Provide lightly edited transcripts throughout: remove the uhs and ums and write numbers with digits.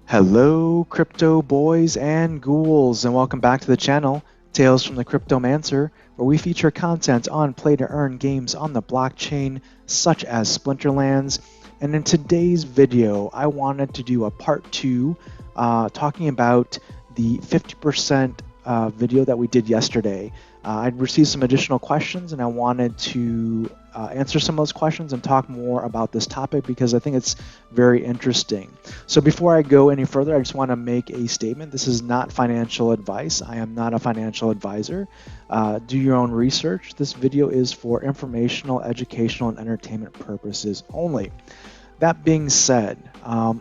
Hello, crypto boys and ghouls, and welcome back to the channel, Tales from the Cryptomancer, where we feature content on play-to-earn games on the blockchain, such as Splinterlands. And in today's video, I wanted to do a part 2 talking about the 50% video that we did yesterday. I'd received some additional questions, and I wanted to answer some of those questions and talk more about this topic because I think it's very interesting. So before I go any further, I just want to make a statement. This is not financial advice. I am not a financial advisor. Do your own research. This video is for informational, educational, and entertainment purposes only. That being said,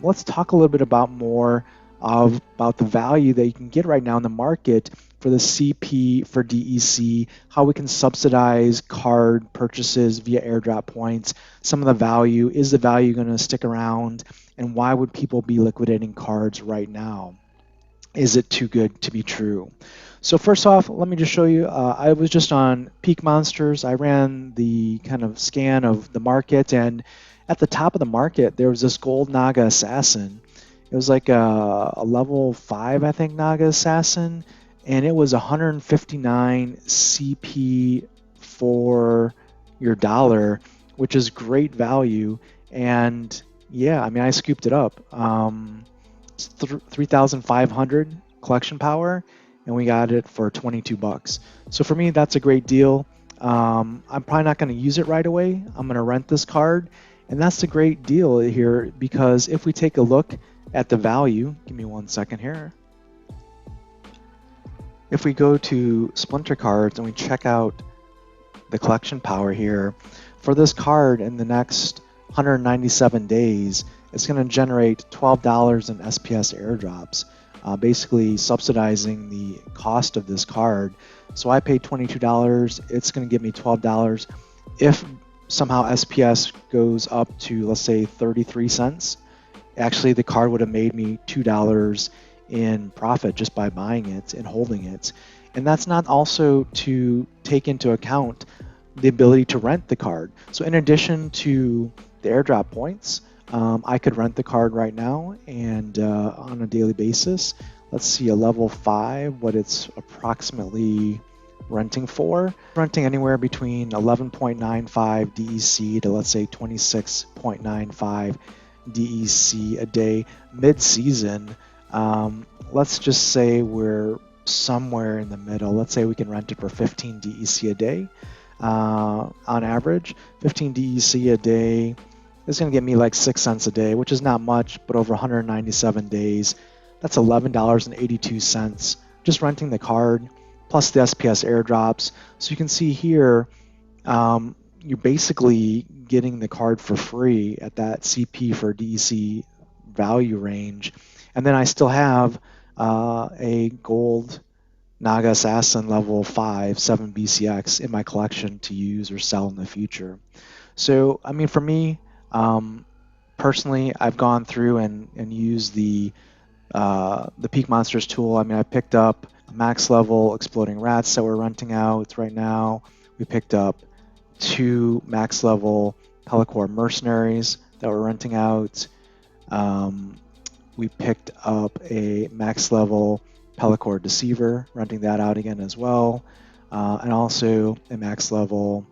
let's talk a little bit about the value that you can get right now in the market for the CP for DEC, how we can subsidize card purchases via airdrop points, some of the value, is the value going to stick around, and why would people be liquidating cards right now? Is it too good to be true? So first off, let me just show you, I was just on Peak Monsters. I ran the kind of scan of the market, and at the top of the market, there was this gold Naga Assassin. It was like a level 5, I think, Naga Assassin, and it was 159 CP for your dollar, which is great value. And yeah, I mean, I scooped it up. 3,500 collection power, and we got it for 22 bucks. So for me, that's a great deal. I'm probably not going to use it right away. I'm going to rent this card, and that's a great deal here because if we take a look at the value, give me 1 second here. If we go to Splinter Cards and we check out the collection power here, for this card in the next 197 days, it's going to generate $12 in SPS airdrops, basically subsidizing the cost of this card. So I paid $22, it's going to give me $12. If somehow SPS goes up to, let's say, 33 cents, actually the card would have made me $2 in profit just by buying it and holding it. And that's not also to take into account the ability to rent the card. So in addition to the airdrop points, I could rent the card right now and on a daily basis. Let's see, a level 5, what it's approximately renting for. Renting anywhere between 11.95 DEC to, let's say, 26.95 DEC a day mid-season. Let's just say we're somewhere in the middle. Let's say we can rent it for 15 DEC a day on average. 15 DEC a day is going to get me like 6 cents a day, which is not much, but over 197 days, that's $11.82 just renting the card plus the SPS airdrops. So you can see here, you're basically getting the card for free at that CP for DEC value range. And then I still have a gold Naga Assassin level 5, 7 BCX in my collection to use or sell in the future. So, I mean, for me, personally, I've gone through and used the Peak Monsters tool. I mean, I picked up max level Exploding Rats that we're renting out right now. We picked up 2 max level Pellicor Mercenaries that we're renting out. We picked up a max level Pellicor Deceiver, renting that out again as well, and also a max level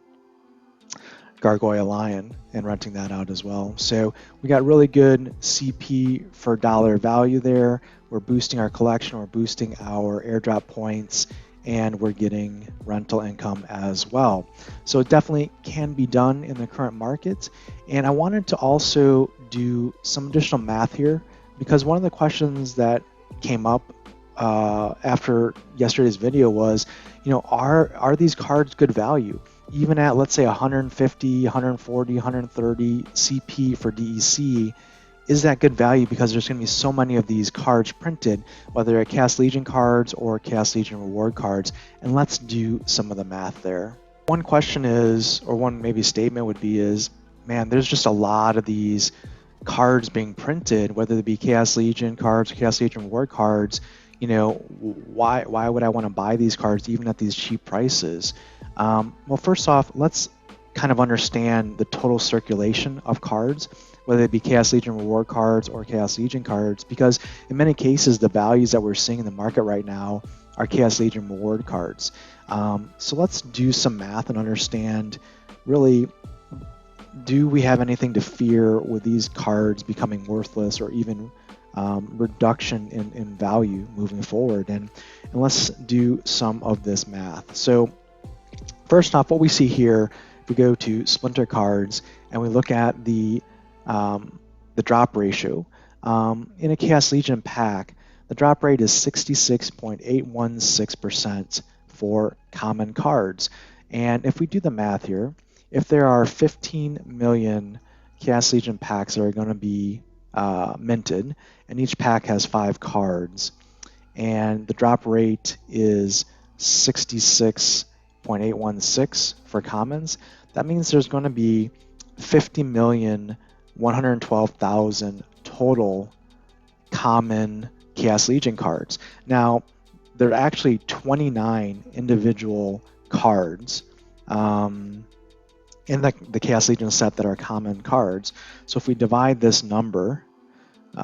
Gargoyle Lion and renting that out as well. So we got really good CP for dollar value there. We're boosting our collection, we're boosting our airdrop points, and we're getting rental income as well. So it definitely can be done in the current market. And I wanted to also do some additional math here, because one of the questions that came up after yesterday's video was, you know, are these cards good value? Even at, let's say, 150, 140, 130 CP for DEC, is that good value because there's going to be so many of these cards printed, whether they're Chaos Legion cards or Chaos Legion reward cards? And let's do some of the math there. One question is, or one maybe statement would be is, man, there's just a lot of these cards being printed, whether they be Chaos Legion cards or Chaos Legion reward cards. You know, why would I want to buy these cards even at these cheap prices? Well, first off, let's kind of understand the total circulation of cards. whether it be Chaos Legion reward cards or Chaos Legion cards, because in many cases the values that we're seeing in the market right now are Chaos Legion reward cards. So let's do some math and understand, really, do we have anything to fear with these cards becoming worthless or even reduction in value moving forward? And let's do some of this math. So first off, what we see here, if we go to Splinter Cards and we look at the drop ratio, in a Chaos Legion pack, the drop rate is 66.816% for common cards. And if we do the math here, if there are 15 million Chaos Legion packs that are going to be minted, and each pack has 5 cards, and the drop rate is 66.816 for commons, that means there's going to be 50,112,000 total common Chaos Legion cards. Now, there are actually 29 individual cards in the Chaos Legion set that are common cards. So if we divide this number,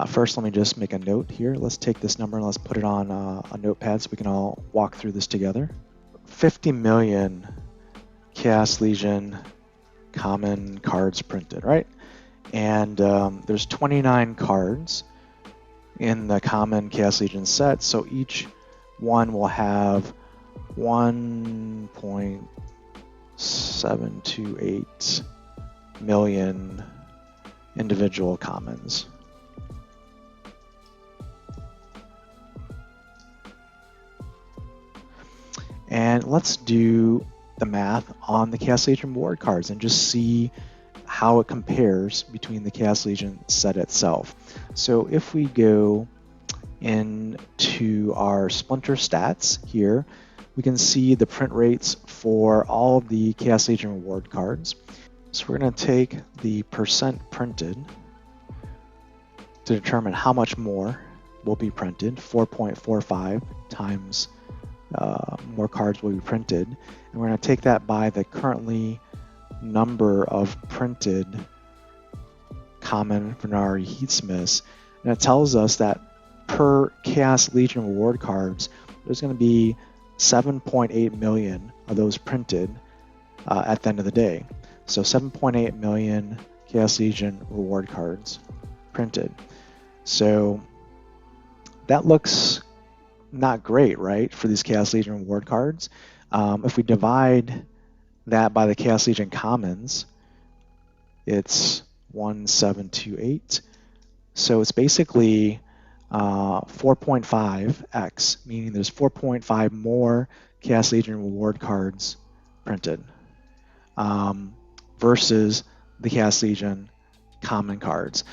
first let me just make a note here. Let's take this number and let's put it on a notepad so we can all walk through this together. 50 million Chaos Legion common cards printed, right? And there's 29 cards in the common Chaos Legion set, so each one will have 1.728 million individual commons. And let's do the math on the Chaos Legion reward cards and just see how it compares between the Chaos Legion set itself. So if we go into our Splinter stats here, we can see the print rates for all of the Chaos Legion reward cards. So we're going to take the percent printed to determine how much more will be printed. 4.45 times more cards will be printed. And we're going to take that by the currently number of printed common Venari Heatsmiths, and it tells us that per Chaos Legion reward cards, there's going to be 7.8 million of those printed at the end of the day. So 7.8 million Chaos Legion reward cards printed. So that looks not great, right, for these Chaos Legion reward cards. If we divide that by the Chaos Legion commons, it's 1728. So it's basically 4.5x, meaning there's 4.5 more Chaos Legion reward cards printed versus the Chaos Legion common cards.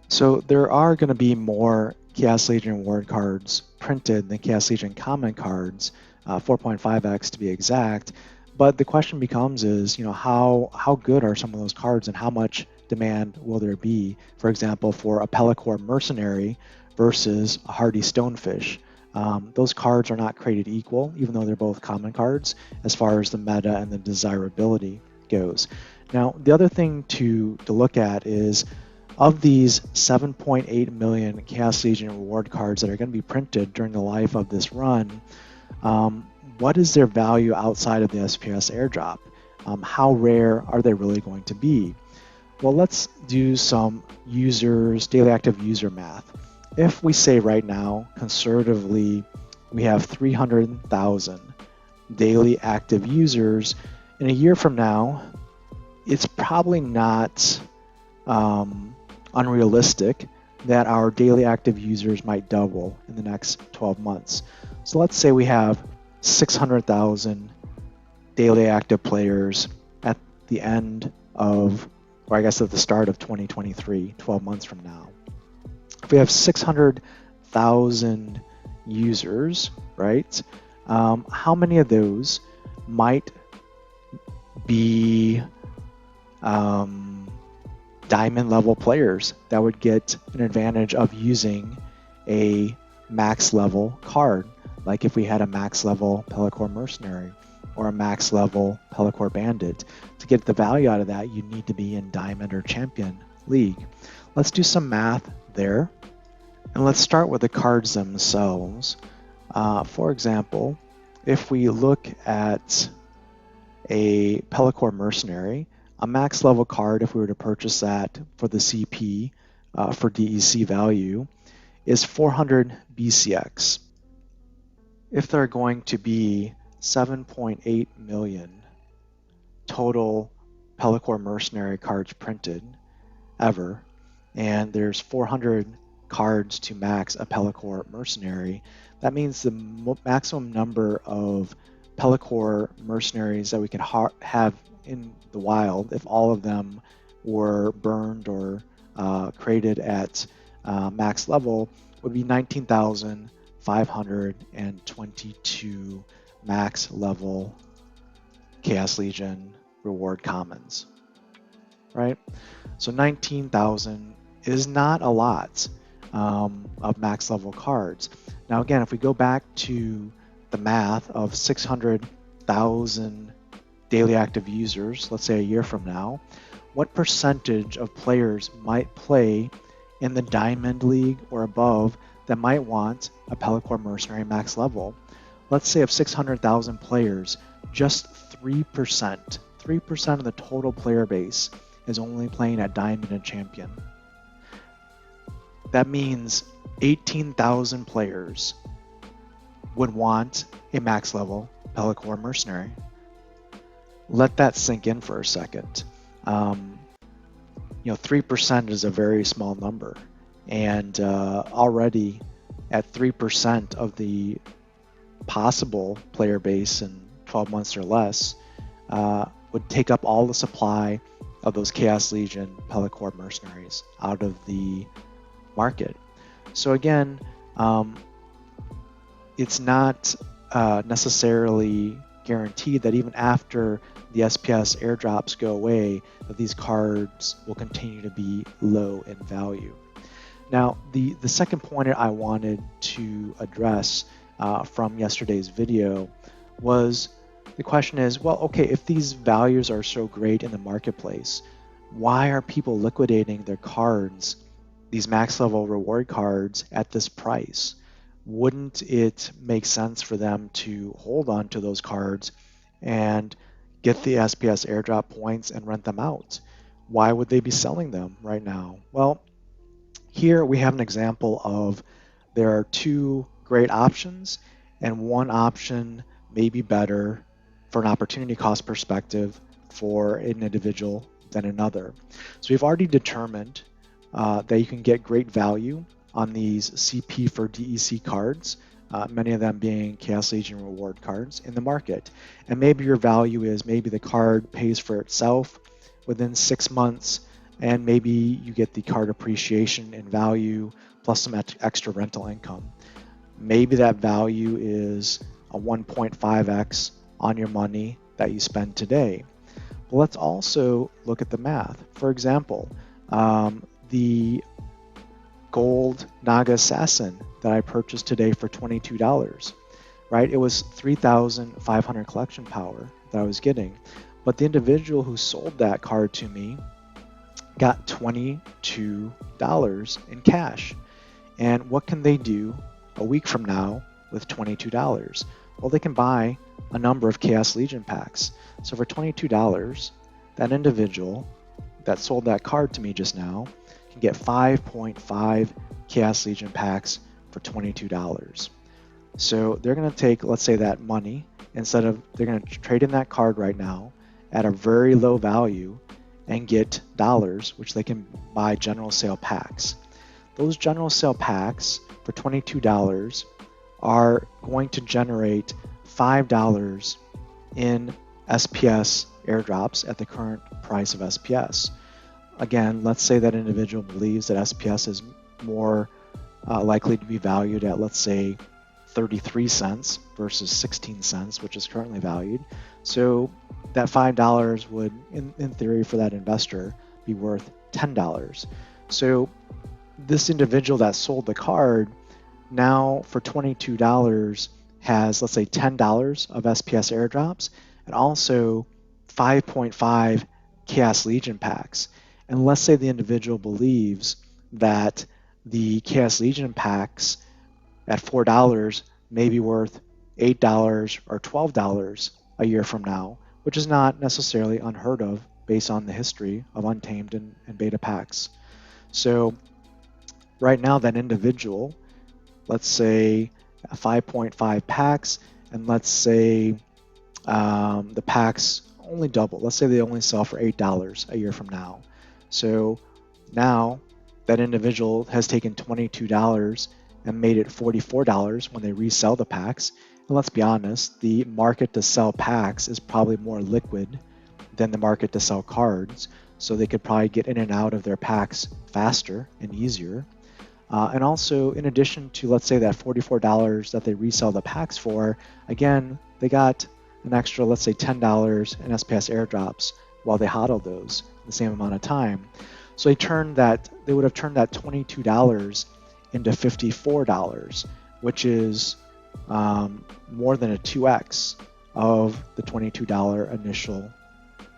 So there are going to be more Chaos Legion reward cards printed than Chaos Legion common cards, 4.5x to be exact. But the question becomes is, how good are some of those cards and how much demand will there be, for example, for a Pelacor Mercenary versus a Hardy Stonefish? Those cards are not created equal, even though they're both common cards, as far as the meta and the desirability goes. Now, the other thing to look at is, of these 7.8 million Chaos Legion reward cards that are going to be printed during the life of this run, what is their value outside of the SPS airdrop? How rare are they really going to be? Well, let's do some daily active user math. If we say right now, conservatively, we have 300,000 daily active users, in a year from now, it's probably not unrealistic that our daily active users might double in the next 12 months. So let's say we have 600,000 daily active players at the end of, or I guess at the start of 2023, 12 months from now. If we have 600,000 users, right, how many of those might be diamond level players that would get an advantage of using a max level card? Like if we had a max level Pelacor Mercenary or a max level Pelacor Bandit. To get the value out of that, you need to be in Diamond or Champion league. Let's do some math there. And let's start with the cards themselves. For example, if we look at a Pellicor Mercenary, a max level card, if we were to purchase that for the CP for DEC value, is 400 BCX. If there are going to be 7.8 million total Pellicor Mercenary cards printed ever, and there's 400 cards to max a Pellicor Mercenary, that means the maximum number of Pellicor Mercenaries that we could have in the wild, if all of them were burned or created at max level, would be 19,522 max level Chaos Legion reward commons, right? So 19,000 is not a lot of max level cards. Now again, if we go back to the math of 600,000 daily active users, let's say a year from now, what percentage of players might play in the Diamond League or above that might want a Pellicor Mercenary max level? Let's say of 600,000 players, just 3% of the total player base is only playing at Diamond and Champion. That means 18,000 players would want a max level Pellicor Mercenary. Let that sink in for a second. 3% is a very small number, and already at 3% of the possible player base in 12 months or less would take up all the supply of those Chaos Legion Pellicor Mercenaries out of the market. So again, it's not necessarily guaranteed that even after the SPS airdrops go away, that these cards will continue to be low in value. Now, the second point I wanted to address from yesterday's video was the question is, well, okay, if these values are so great in the marketplace, why are people liquidating their cards, these max level reward cards, at this price? Wouldn't it make sense for them to hold on to those cards and get the SPS airdrop points and rent them out? Why would they be selling them right now? Well, here we have an example of there are two great options, and one option may be better for an opportunity cost perspective for an individual than another. So we've already determined that you can get great value on these CP for DEC cards, many of them being Chaos Legion reward cards in the market. And maybe your value is maybe the card pays for itself within 6 months, and maybe you get the card appreciation in value plus some extra rental income. Maybe that value is a 1.5x on your money that you spend today. But let's also look at the math. For example, the gold Naga Assassin that I purchased today for $22, right? It was 3,500 collection power that I was getting, but the individual who sold that card to me got $22 in cash. And what can they do a week from now with $22? Well, they can buy a number of Chaos Legion packs. So for $22, that individual that sold that card to me just now can get 5.5 Chaos Legion packs for $22. So they're going to take, let's say, that money, they're going to trade in that card right now at a very low value and get dollars, which they can buy general sale packs. Those general sale packs for $22 are going to generate $5 in SPS airdrops at the current price of SPS. Again, let's say that individual believes that SPS is more likely to be valued at, let's say, 33 cents versus 16 cents, which is currently valued. So that $5 would, in theory, for that investor, be worth $10. So this individual that sold the card now for $22 has, let's say, $10 of SPS airdrops and also 5.5 Chaos Legion packs. And let's say the individual believes that the Chaos Legion packs at $4 may be worth $8 or $12 a year from now, which is not necessarily unheard of based on the history of Untamed and beta packs. So right now, that individual, let's say 5.5 packs, and let's say the packs only double. Let's say they only sell for $8 a year from now. So now that individual has taken $22 and made it $44 when they resell the packs. And let's be honest, the market to sell packs is probably more liquid than the market to sell cards. So they could probably get in and out of their packs faster and easier. And also, in addition to, let's say, that $44 that they resell the packs for, again, they got an extra, let's say, $10 in SPS airdrops while they hodled those the same amount of time. So they would have turned that $22 into $54, which is more than a 2x of the $22 initial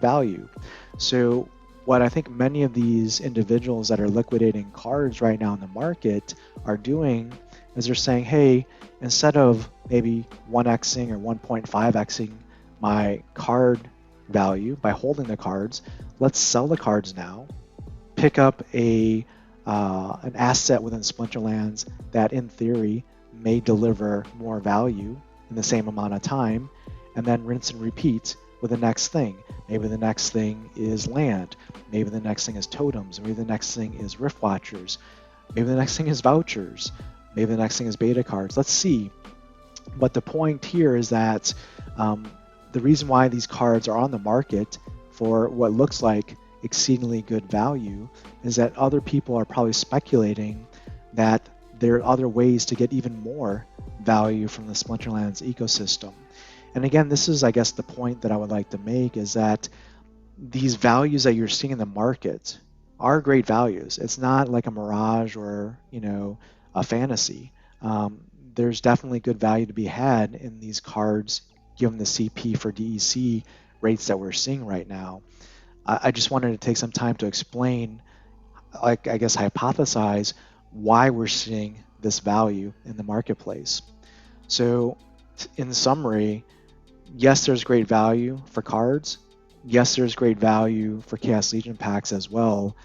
value. So what I think many of these individuals that are liquidating cards right now in the market are doing is they're saying, hey, instead of maybe 1xing or 1.5xing my card value by holding the cards, let's sell the cards now, pick up an asset within Splinterlands that in theory may deliver more value in the same amount of time, and then rinse and repeat with the next thing. Maybe the next thing is land. Maybe the next thing is totems. Maybe the next thing is Rift Watchers. Maybe the next thing is vouchers. Maybe the next thing is beta cards. Let's see. But the point here is that the reason why these cards are on the market for what looks like exceedingly good value is that other people are probably speculating that there are other ways to get even more value from the Splinterlands ecosystem. And again, this is, I guess, the point that I would like to make is that these values that you're seeing in the market are great values. It's not like a mirage or, a fantasy. There's definitely good value to be had in these cards given the CP for DEC rates that we're seeing right now. I just wanted to take some time to explain, like, I guess, hypothesize why we're seeing this value in the marketplace. So in summary, yes, there's great value for cards. Yes, there's great value for Chaos Legion packs as well.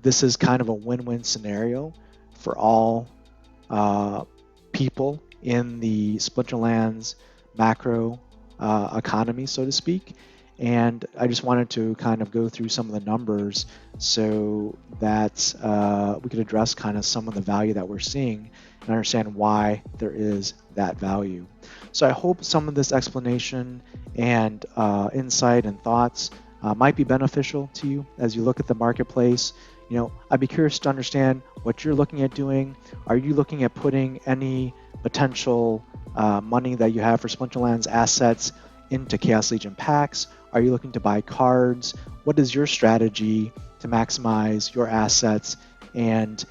This is kind of a win-win scenario for all people in the Splinterlands macro economy, so to speak. And I just wanted to kind of go through some of the numbers so that we could address kind of some of the value that we're seeing and understand why there is that value. So I hope some of this explanation and insight and thoughts might be beneficial to you as you look at the marketplace. I'd be curious to understand what you're looking at doing. Are you looking at putting any potential money that you have for Splinterlands assets into Chaos Legion packs? Are you looking to buy cards? What is your strategy to maximize your assets and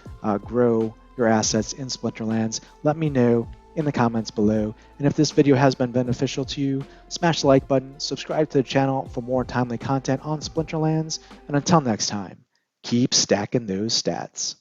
grow your assets in Splinterlands? Let me know in the comments below. And if this video has been beneficial to you, smash the like button, subscribe to the channel for more timely content on Splinterlands, and until next time, keep stacking those stats.